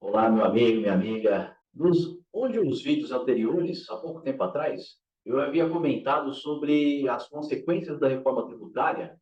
Olá, meu amigo, minha amiga. Onde os vídeos anteriores, há pouco tempo atrás, eu havia comentado sobre as consequências da reforma tributária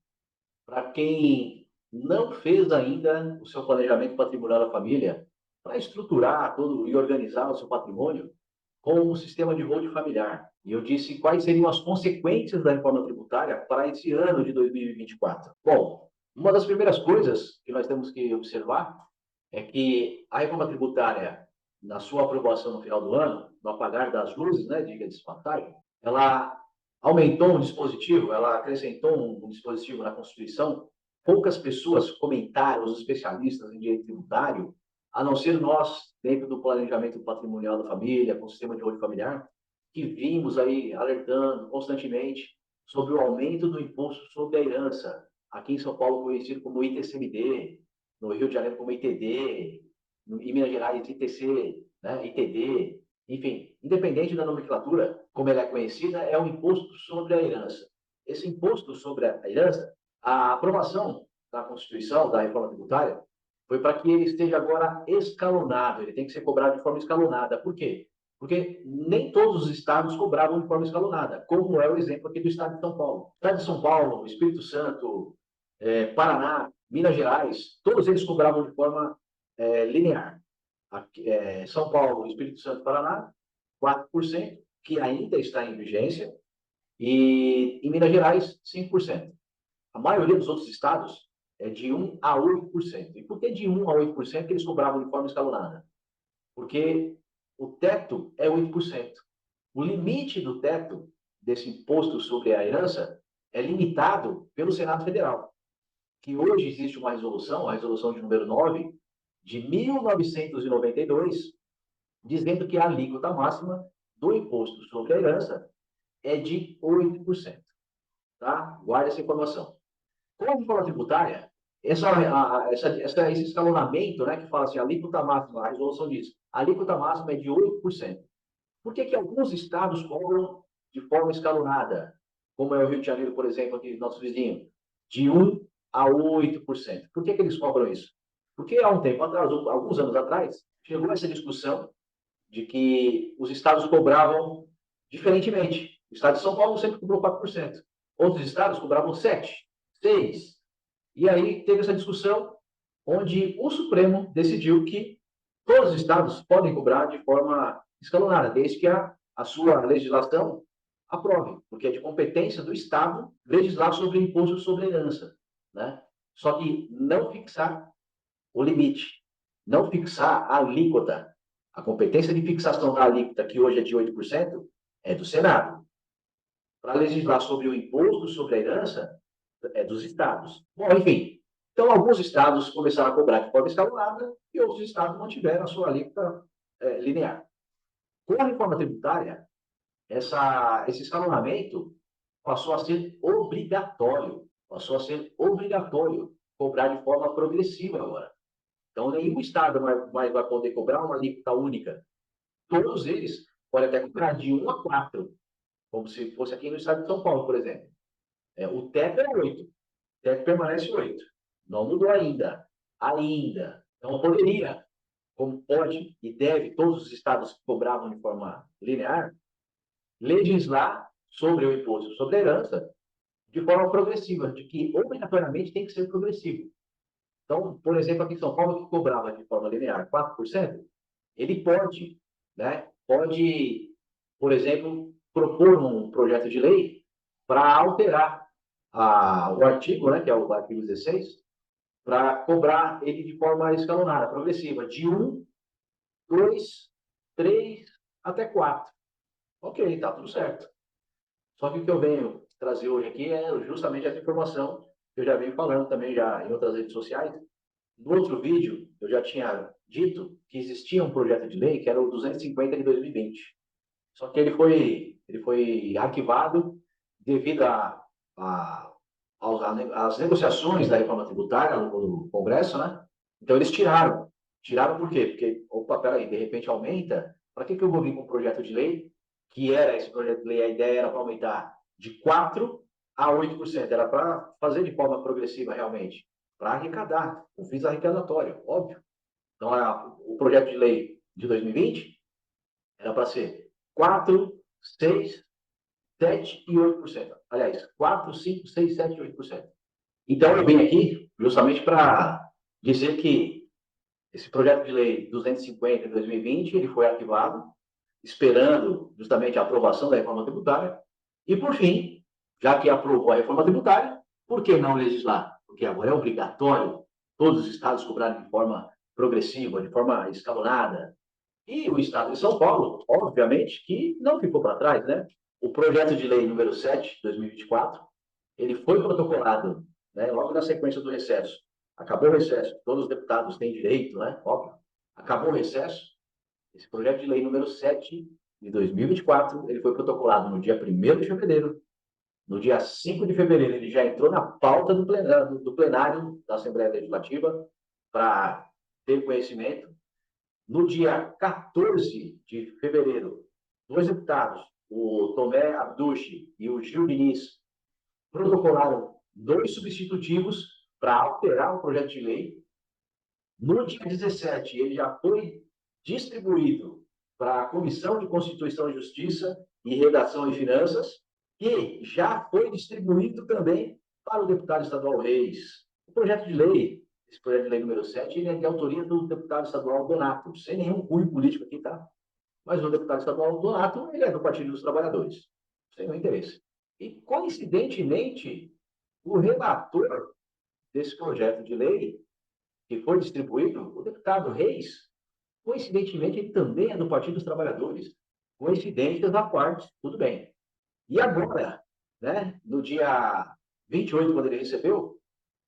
para quem não fez ainda o seu planejamento patrimonial da família, para estruturar todo e organizar o seu patrimônio com um sistema de holding familiar. E eu disse quais seriam as consequências da reforma tributária para esse ano de 2024. Bom, uma das primeiras coisas que nós temos que observar é que a reforma tributária, na sua aprovação no final do ano, no apagar das luzes, né, diga-se de passagem, ela aumentou um dispositivo, ela acrescentou um dispositivo na Constituição. Poucas pessoas comentaram, os especialistas em direito tributário, a não ser nós, dentro do planejamento patrimonial da família, com o sistema de holding familiar, que vimos aí alertando constantemente sobre o aumento do imposto sobre a herança, aqui em São Paulo conhecido como ITCMD, no Rio de Janeiro como ITD, em Minas Gerais ITC, né, ITD, enfim, independente da nomenclatura, como ela é conhecida, é o imposto sobre a herança. Esse imposto sobre a herança, a aprovação da Constituição, da reforma tributária, foi para que ele esteja agora escalonado, ele tem que ser cobrado de forma escalonada. Por quê? Porque nem todos os estados cobravam de forma escalonada, como é o exemplo aqui do estado de São Paulo. O estado de São Paulo, Espírito Santo, Paraná, Minas Gerais, todos eles cobravam de forma linear. Aqui, São Paulo, Espírito Santo, Paraná, 4%, que ainda está em vigência, e em Minas Gerais, 5%. A maioria dos outros estados é de 1 a 8%. E por que de 1 a 8% que eles cobravam de forma escalonada? Porque o teto é 8%. O limite do teto desse imposto sobre a herança é limitado pelo Senado Federal, que hoje existe uma resolução, a resolução de número 9, de 1992, dizendo que a alíquota máxima do imposto sobre a herança é de 8%. Tá? Guarde essa informação. Com a reforma tributária, esse escalonamento, né, que fala assim, a alíquota máxima, a resolução diz, a alíquota máxima é de 8%. Por que que alguns estados cobram de forma escalonada, como é o Rio de Janeiro, por exemplo, aqui, nosso vizinho, de 1 a 8%? Por que que eles cobram isso? Porque há um tempo atrás, alguns anos atrás, chegou essa discussão de que os estados cobravam diferentemente. O estado de São Paulo sempre cobrou 4%. Outros estados cobravam 7%, 6%. E aí teve essa discussão onde o Supremo decidiu que todos os estados podem cobrar de forma escalonada, desde que a sua legislação aprove, porque é de competência do Estado legislar sobre imposto sobre herança, né? Só que não fixar o limite, não fixar a alíquota. A competência de fixação da alíquota, que hoje é de 8%, é do Senado. Para legislar sobre o imposto sobre a herança, é dos estados. Bom, enfim. Então, alguns estados começaram a cobrar de forma escalonada e outros estados mantiveram a sua alíquota linear. Com a reforma tributária, esse escalonamento passou a ser obrigatório. Passou a ser obrigatório cobrar de forma progressiva agora. Então, nenhum estado mais vai poder cobrar uma alíquota única. Todos eles podem até cobrar de 1 a 4, como se fosse aqui no estado de São Paulo, por exemplo. O teto é 8, o teto permanece 8. Não mudou ainda. Ainda. Então, poderia, como pode e deve, todos os estados que cobravam de forma linear, legislar sobre o imposto sobre a herança de forma progressiva, de que obrigatoriamente tem que ser progressivo. Então, por exemplo, aqui em São Paulo, que cobrava de forma linear 4%, ele pode, né, pode, por exemplo, propor um projeto de lei para alterar o artigo, né, que é o artigo 16, para cobrar ele de forma escalonada, progressiva, de 1, 2, 3 até 4. Ok, está tudo certo. Só que o que eu venho trazer hoje aqui é justamente essa informação que eu já venho falando também já em outras redes sociais. No outro vídeo, eu já tinha dito que existia um projeto de lei que era o 250 de 2020. Só que ele foi arquivado devido às negociações da reforma tributária no Congresso, né? Então, eles tiraram. Tiraram por quê? Porque, opa, peraí, de repente aumenta. Para que eu vou vir com um projeto de lei que era esse projeto de lei, a ideia era para aumentar de 4% a 8%. Era para fazer de forma progressiva, realmente, para arrecadar, um fins arrecadatório, óbvio. Então, o projeto de lei de 2020 era para ser 4, 6, 7 e 8%. Aliás, 4, 5, 6, 7 e 8%. Então, eu venho aqui justamente para dizer que esse projeto de lei 250 de 2020 ele foi arquivado, esperando justamente a aprovação da reforma tributária. E, por fim, já que aprovou a reforma tributária, por que não legislar? Porque agora é obrigatório todos os estados cobrarem de forma progressiva, de forma escalonada. E o estado de São Paulo, obviamente, que não ficou para trás, né? O projeto de lei número 7 de 2024, ele foi protocolado, né, logo na sequência do recesso. Acabou o recesso, todos os deputados têm direito, né? Óbvio. Acabou o recesso, esse projeto de lei número 7 de 2024, ele foi protocolado no dia 1º de fevereiro. No dia 5 de fevereiro, ele já entrou na pauta do plenário da Assembleia Legislativa para ter conhecimento. No dia 14 de fevereiro, dois deputados, o Tomé Abduchi e o Gil Diniz, protocolaram dois substitutivos para alterar o projeto de lei. No dia 17, ele já foi distribuído para a Comissão de Constituição e Justiça e Redação e Finanças, e já foi distribuído também para o deputado estadual Reis. O projeto de lei, esse projeto de lei número 7, ele é de autoria do deputado estadual Donato, sem nenhum cunho político aqui, tá? Mas o deputado estadual Donato, ele é do Partido dos Trabalhadores, sem nenhum interesse. E, coincidentemente, o relator desse projeto de lei, que foi distribuído, o deputado Reis, coincidentemente, ele também é do Partido dos Trabalhadores. Coincidências à parte, tudo bem. E agora, né, no dia 28, quando ele recebeu,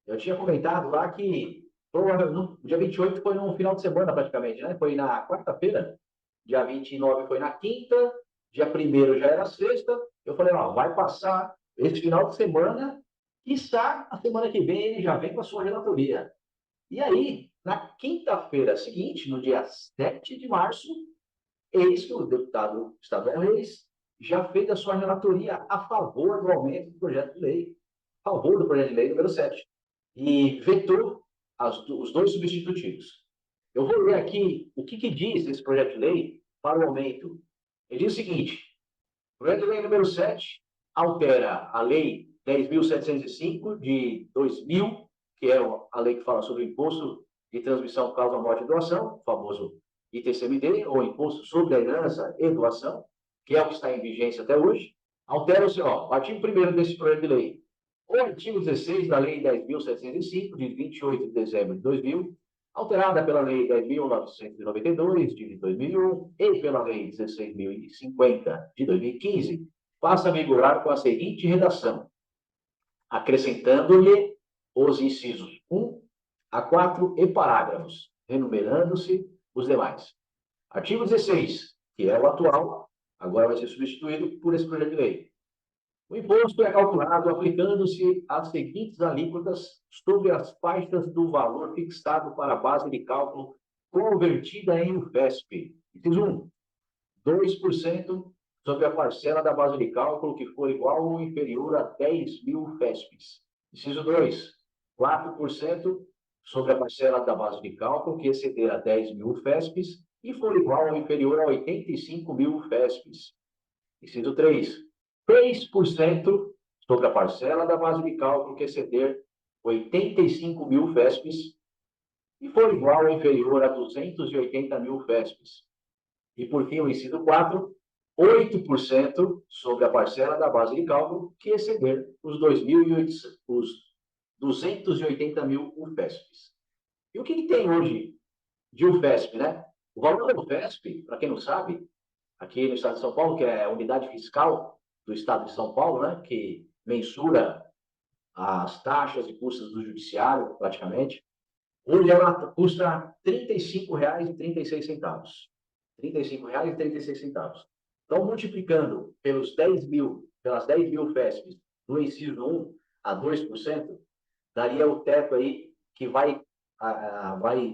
eu tinha comentado lá que no dia 28 foi no final de semana, praticamente, né? Foi na quarta-feira, dia 29 foi na quinta, dia 1º já era sexta. Eu falei, ó, vai passar esse final de semana, quiçá a semana que vem ele já vem com a sua relatoria. E aí, na quinta-feira seguinte, no dia 7 de março, eis que o deputado estadual Reis já fez a sua relatoria a favor do aumento do projeto de lei, a favor do projeto de lei número 7, e vetou os dois substitutivos. Eu vou ler aqui o que diz esse projeto de lei para o aumento. Ele diz o seguinte: o projeto de lei número 7 altera a lei 10.705 de 2000, que é a lei que fala sobre o imposto de transmissão, causa, morte e doação, o famoso ITCMD, ou Imposto sobre a Herança e Doação, que é o que está em vigência até hoje. Altera-se, ó, o artigo 1º desse projeto de lei. O artigo 16 da Lei 10.705, de 28 de dezembro de 2000, alterada pela Lei 10.992, de 2001, e pela Lei 16.050, de 2015, passa a vigorar com a seguinte redação, acrescentando-lhe os incisos 1 a 4 e parágrafos, renumerando-se os demais. Artigo 16, que é o atual, agora vai ser substituído por esse projeto de lei. O imposto é calculado aplicando-se as seguintes alíquotas sobre as faixas do valor fixado para a base de cálculo convertida em UFESP. Inciso 1, 2% sobre a parcela da base de cálculo que for igual ou inferior a 10.000 UFESPs. Inciso 2, 4% sobre a parcela da base de cálculo que exceder a 10.000 UFESPs e for igual ou inferior a 85.000 UFESPs. Inciso 3, 3% sobre a parcela da base de cálculo que exceder 85.000 UFESPs e for igual ou inferior a 280.000 UFESPs. E, por fim, o inciso 4, 8% sobre a parcela da base de cálculo que exceder os 280.000 UFESPs. E o que tem hoje de UFESP, né? O valor da UFESP, para quem não sabe, aqui no estado de São Paulo, que é a unidade fiscal do estado de São Paulo, né, que mensura as taxas e custos do judiciário, praticamente, hoje ela custa R$ 35,36. R$ 35,36. Então, multiplicando pelas 10.000 FESPs no inciso 1 a 2%, daria o teto aí que vai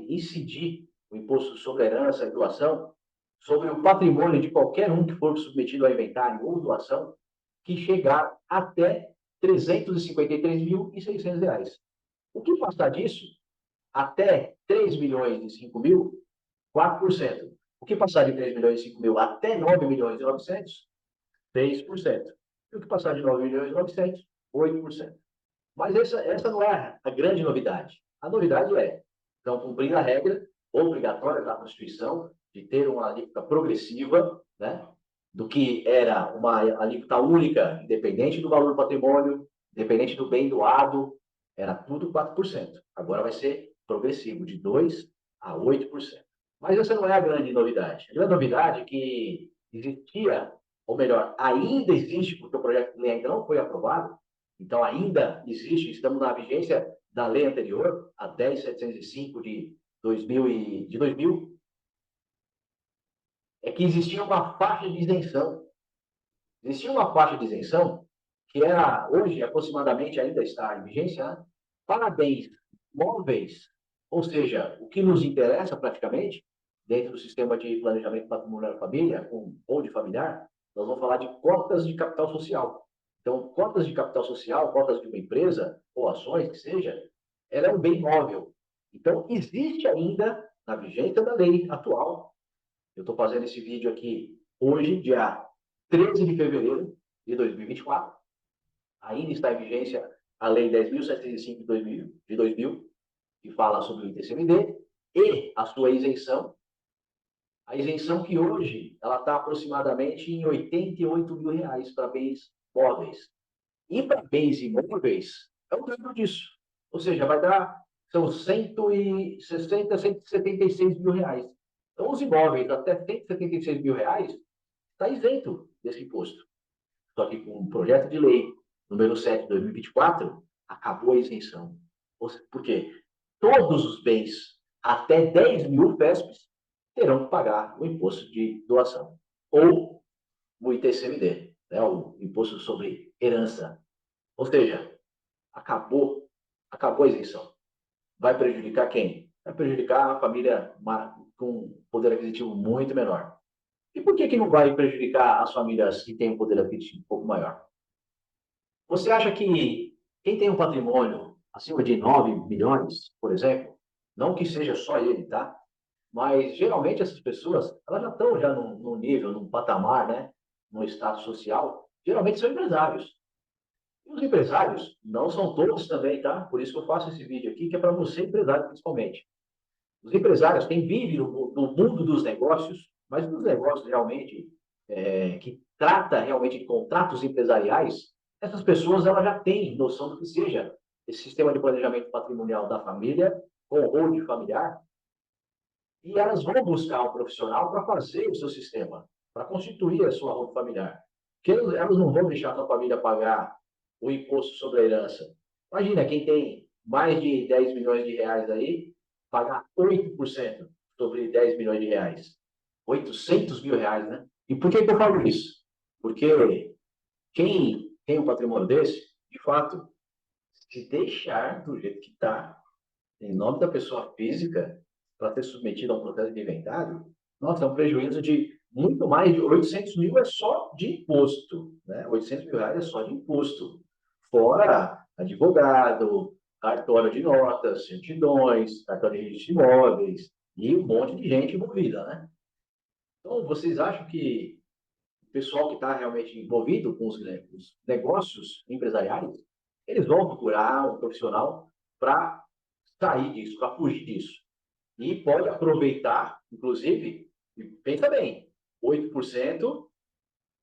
incidir o imposto sobre herança e doação sobre o patrimônio de qualquer um que for submetido a inventário ou doação, que chegar até R$ 353.600. O que passar disso, até 3 milhões e 5 mil, 4%. O que passar de 3 milhões e 5 mil até 9 milhões e 900, 6%. E o que passar de 9 milhões e 900, 8%. Mas essa não é a grande novidade. A novidade é, estão cumprindo a regra obrigatória da Constituição de ter uma alíquota progressiva, né, do que era uma alíquota única, independente do valor do patrimônio, independente do bem doado, era tudo 4%. Agora vai ser progressivo, de 2% a 8%. Mas essa não é a grande novidade. A grande novidade é que existia, ou melhor, ainda existe, porque o projeto de lei ainda não foi aprovado, então ainda existe, estamos na vigência da lei anterior, a 10.705 de 2000, é que existia uma faixa de isenção. Existia uma faixa de isenção que era, hoje, aproximadamente, ainda está em vigência, né? Para bens móveis, ou seja, o que nos interessa praticamente, dentro do sistema de planejamento patrimonial da família, ou de familiar, nós vamos falar de cotas de capital social. Então, cotas de capital social, cotas de uma empresa, ou ações, que seja, ela é um bem móvel. Então, existe ainda, na vigência da lei atual, eu estou fazendo esse vídeo aqui hoje, dia 13 de fevereiro de 2024. Ainda está em vigência a Lei 10.705 de 2000, que fala sobre o ITCMD, e a sua isenção. A isenção que hoje ela está aproximadamente em R$ 88.000 para bens móveis. E para bens imóveis, é o dobro disso. Ou seja, vai dar, são 160, R$ 176.000. Então, os imóveis até R$ 176.000 está isento desse imposto. Só que com o projeto de lei número 7 de 2024, acabou a isenção. Por quê? Todos os bens até 10 mil PESPs terão que pagar o imposto de doação. Ou o ITCMD, né, o Imposto sobre Herança. Ou seja, acabou a isenção. Vai prejudicar quem? Vai prejudicar a família com poder aquisitivo muito menor. E por que não vai prejudicar as famílias que têm um poder aquisitivo um pouco maior? Você acha que quem tem um patrimônio acima de 9 milhões, por exemplo, não que seja só ele, tá? Mas geralmente essas pessoas, elas já estão já num nível, num patamar, né? Num status social, geralmente são empresários. E os empresários não são todos também, tá? Por isso que eu faço esse vídeo aqui, que é para você, empresário, principalmente. Os empresários, quem vive no mundo dos negócios, mas dos negócios realmente, que trata realmente de contratos empresariais, essas pessoas elas já têm noção do que seja esse sistema de planejamento patrimonial da família, ou de familiar, e elas vão buscar um profissional para fazer o seu sistema, para constituir a sua rede familiar. Porque elas não vão deixar a sua família pagar o imposto sobre a herança. Imagina, quem tem mais de 10 milhões de reais aí, pagar 8% sobre 10 milhões de reais. R$ 800.000, né? E por que eu falo isso? Porque quem tem um patrimônio desse, de fato, se deixar do jeito que está, em nome da pessoa física, para ser submetido a um processo de inventário, nossa, é um prejuízo de muito mais de 800 mil é só de imposto, né? R$ 800.000 é só de imposto. Fora advogado, cartório de notas, certidões, cartório de registro de imóveis e um monte de gente envolvida, né? Então, vocês acham que o pessoal que está realmente envolvido com os negócios empresariais, eles vão procurar um profissional para sair disso, para fugir disso? E pode aproveitar, inclusive, e pensa bem, 8%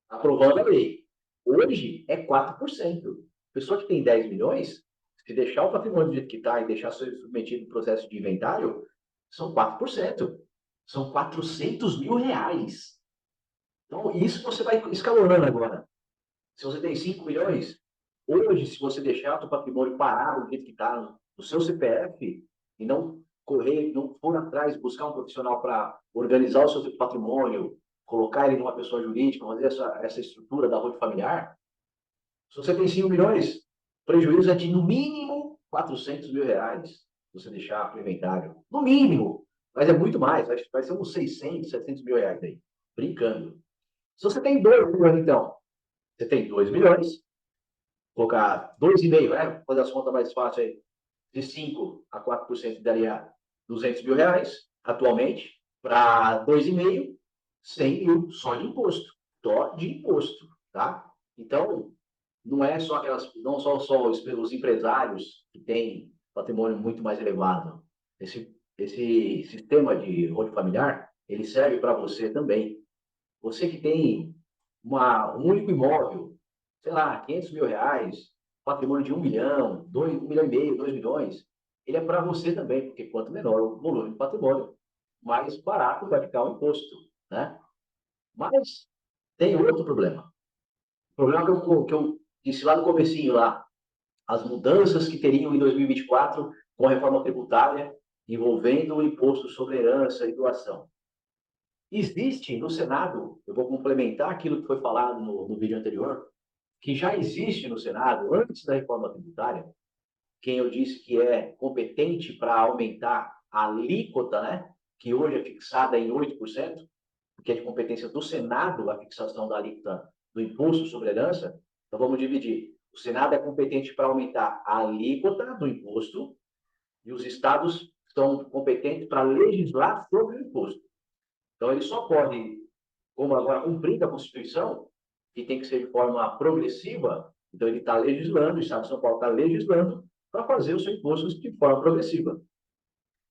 aprovando a lei. Hoje é 4%. Pessoa que tem 10 milhões, se deixar o patrimônio do jeito que está e deixar ser submetido ao processo de inventário, são 4%. São R$ 400.000. Então, isso você vai escalonando agora. Se você tem 5 milhões, hoje, se você deixar o seu patrimônio parado do jeito que está no seu CPF e não correr, não for atrás, buscar um profissional para organizar o seu patrimônio, colocar ele numa pessoa jurídica, fazer essa estrutura da rede familiar, se você tem 5 milhões, o prejuízo é de, no mínimo, R$ 400.000, se você deixar para o inventário. No mínimo. Mas é muito mais. Vai ser uns 600, R$ 700.000 aí. Brincando. Se você tem 2 milhões, então, você tem 2 milhões, colocar 2,5, né? Fazer as contas mais fáceis aí. de 5% a 4% daria R$ 200 mil, atualmente, para 2,5%, 100 mil só de imposto. Só de imposto, tá? Então, não é só aquelas, não só os empresários que têm patrimônio muito mais elevado. Esse sistema de rol familiar, ele serve para você também. Você que tem um único imóvel, sei lá, R$ 500 mil, patrimônio de 1 milhão, 1,5 milhão, 2 milhões, ele é para você também, porque quanto menor o volume de patrimônio, mais barato vai ficar o imposto, né? Mas tem outro problema. O problema que eu disse lá no comecinho, lá, as mudanças que teriam em 2024 com a reforma tributária envolvendo o imposto sobre herança e doação. Existe no Senado, eu vou complementar aquilo que foi falado no vídeo anterior, que já existe no Senado, antes da reforma tributária, quem eu disse que é competente para aumentar a alíquota, né, que hoje é fixada em 8%, porque é de competência do Senado a fixação da alíquota do imposto sobre herança. Então vamos dividir. O Senado é competente para aumentar a alíquota do imposto e os estados são competentes para legislar sobre o imposto. Então ele só pode, como agora cumprindo a Constituição, que tem que ser de forma progressiva, então ele está legislando, o Estado de São Paulo está legislando para fazer o seu imposto de forma progressiva,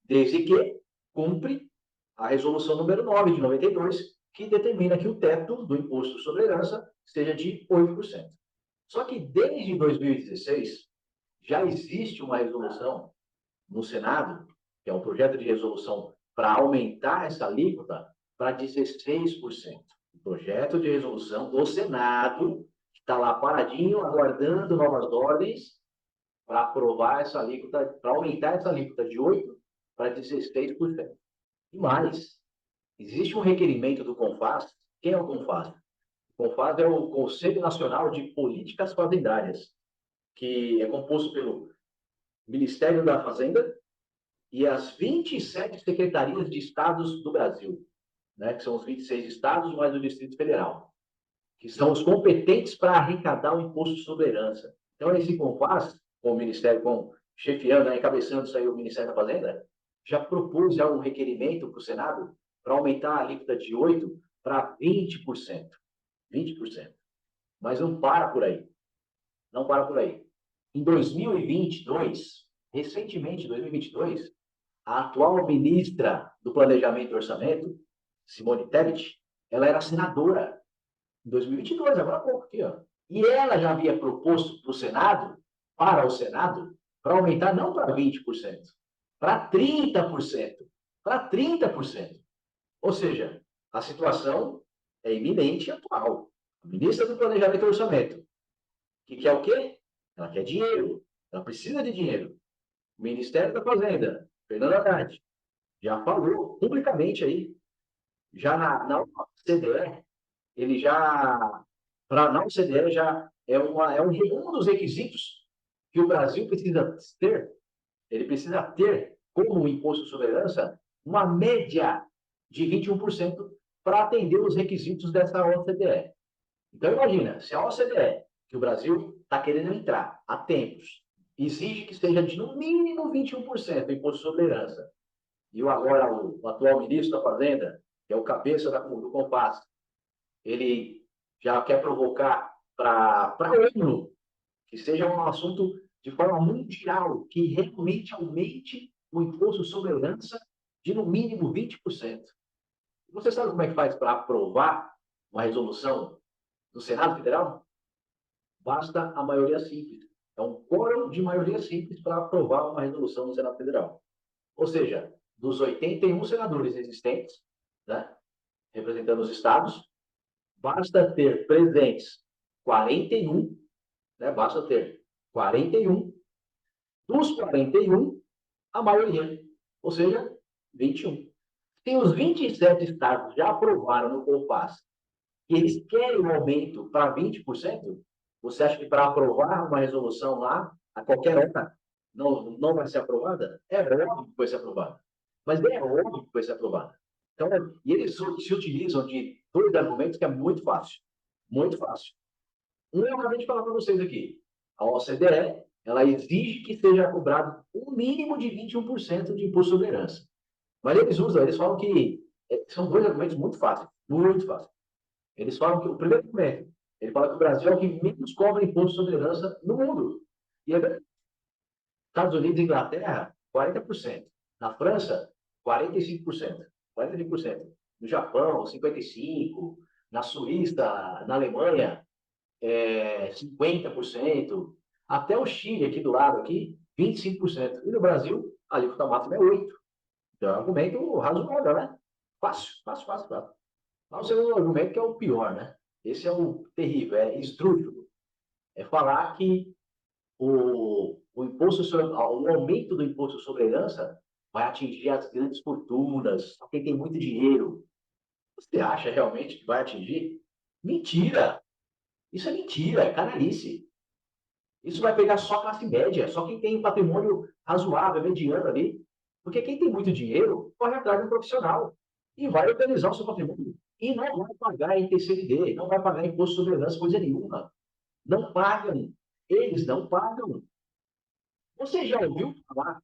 desde que cumpre a resolução número 9 de 92, que determina que o teto do imposto sobre herança seja de 8%. Só que desde 2016 já existe uma resolução no Senado, que é um projeto de resolução para aumentar essa alíquota para 16%. O projeto de resolução do Senado está lá paradinho, aguardando novas ordens para aprovar essa alíquota, para aumentar essa alíquota de 8% para 16%. E mais, existe um requerimento do CONFAZ. Quem é o CONFAZ? O CONFAZ é o Conselho Nacional de Políticas Fazendárias, que é composto pelo Ministério da Fazenda e as 27 secretarias de estados do Brasil, né, que são os 26 estados mais o Distrito Federal, que são os competentes para arrecadar o imposto sobre herança. Então, esse CONFAZ, com o Ministério, chefiando, né, encabeçando isso aí o Ministério da Fazenda, já propôs já um requerimento para o Senado para aumentar a alíquota de 8% para 20%. 20%. Mas não para por aí. Não para por aí. Em 2022, recentemente, em 2022, a atual ministra do Planejamento e Orçamento, Simone Tebet, ela era senadora em 2022, agora há pouco aqui, ó. E ela já havia proposto para o Senado, para aumentar não para 20%, para 30%. Para 30%. Ou seja, a situação é iminente e atual. A ministra do Planejamento e Orçamento, que quer o quê? Ela quer dinheiro. Ela precisa de dinheiro. O Ministério da Fazenda, Fernando Haddad, já falou publicamente aí, já na OCDE, ele já, na OCDE já um dos requisitos que o Brasil precisa ter, ele precisa ter como imposto sobre herança uma média de 21% para atender os requisitos dessa OCDE. Então, imagina, se a OCDE, que o Brasil está querendo entrar há tempos, exige que seja de no mínimo 21% o imposto sobre herança, e agora o atual ministro da Fazenda, que é o cabeça do CONFAZ, ele já quer provocar para a ONU que seja um assunto de forma mundial, que realmente aumente o imposto sobre herança de no mínimo 20%. Você sabe como é que faz para aprovar uma resolução do Senado Federal? Basta a maioria simples. É um quórum de maioria simples para aprovar uma resolução do Senado Federal. Ou seja, dos 81 senadores existentes, né, representando os estados, basta ter presentes 41, né, basta ter 41, dos 41, a maioria, ou seja, 21. Se os 27 estados já aprovaram no CONFAZ e eles querem um aumento para 20%, você acha que para aprovar uma resolução lá, a qualquer hora, não vai ser aprovada? É óbvio que vai ser aprovada. Mas é óbvio que vai ser aprovada. Então, e eles se utilizam de dois argumentos que é muito fácil. Muito fácil. Um eu acabei de falar para vocês aqui. A OCDE ela exige que seja cobrado um mínimo de 21% de imposto sobre herança. Mas eles falam que são dois argumentos muito fáceis, muito fáceis. Eles falam que o primeiro argumento, ele fala que o Brasil é o que menos cobra imposto sobre herança no mundo. E é verdade. Estados Unidos e Inglaterra, 40%. Na França, 45%. 45%. No Japão, 55%. Na Suíça, na Alemanha, 50%. Até o Chile, aqui do lado, aqui, 25%. E no Brasil, a alíquota máxima é 8%. Então, é um argumento razoável, né? Fácil, fácil, fácil, fácil. Mas o segundo argumento que é o pior, né? Esse é o terrível, é esdrúxulo. É falar que o aumento do imposto sobre herança vai atingir as grandes fortunas, quem tem muito dinheiro. Você acha realmente que vai atingir? Mentira! Isso é mentira, é canalice. Isso vai pegar só a classe média, só quem tem patrimônio razoável, mediano ali. Porque quem tem muito dinheiro corre atrás de um profissional e vai organizar o seu patrimônio. E não vai pagar ITCMD, não vai pagar imposto sobre herança, coisa nenhuma. Não pagam. Eles não pagam. Você já ouviu falar?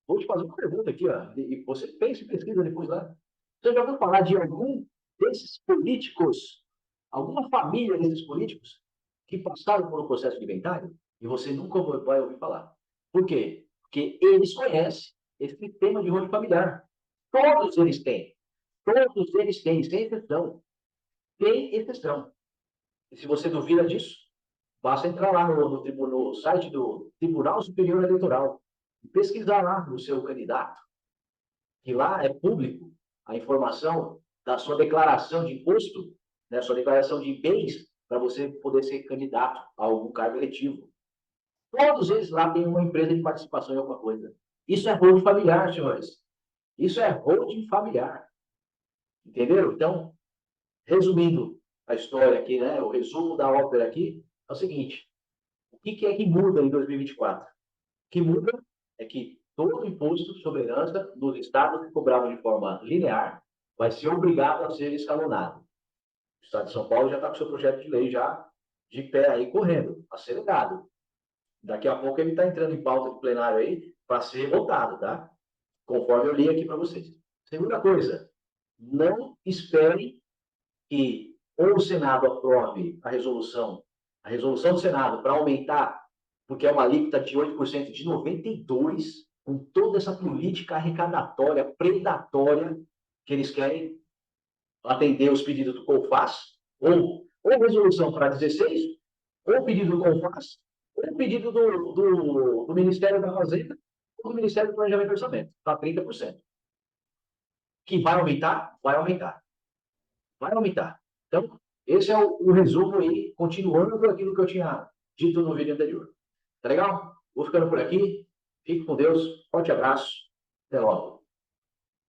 Vou te fazer uma pergunta aqui, ó, e você pensa e pesquisa depois lá. Você já ouviu falar de algum desses políticos, alguma família desses políticos, que passaram por um processo de inventário e você nunca vai ouvir falar? Por quê? Porque eles conhecem esse sistema de rol familiar. Todos eles têm. Todos eles têm, sem exceção. Tem exceção. E se você duvida disso, basta entrar lá no site do Tribunal Superior Eleitoral e pesquisar lá no seu candidato, que lá é público a informação da sua declaração de imposto, né, sua declaração de bens, para você poder ser candidato a algum cargo eletivo. Todos eles lá têm uma empresa de participação em alguma coisa. Isso é holding familiar, senhores. Isso é holding familiar. Entenderam? Então, resumindo a história aqui, né, o resumo da ópera aqui é o seguinte: o que é que muda em 2024? O que muda é que todo imposto sobre herança nos estados que cobravam de forma linear vai ser obrigado a ser escalonado. O estado de São Paulo já está com seu projeto de lei já de pé aí correndo, acelerado. Daqui a pouco ele está entrando em pauta de plenário aí para ser votado, tá? Conforme eu li aqui para vocês. Segunda coisa, não esperem que ou o Senado aprove a resolução do Senado para aumentar, porque é uma alíquota de 8% de 92%, com toda essa política arrecadatória, predatória, que eles querem atender os pedidos do CONFAS, ou resolução para 16%, ou pedido do CONFAS, ou pedido do Ministério da Fazenda, ou do Ministério do Planejamento e Orçamento, para 30%. Que vai aumentar? Vai aumentar. Vai aumentar. Então, esse é o resumo aí, continuando aquilo que eu tinha dito no vídeo anterior. Tá legal? Vou ficando por aqui. Fique com Deus. Forte abraço. Até logo.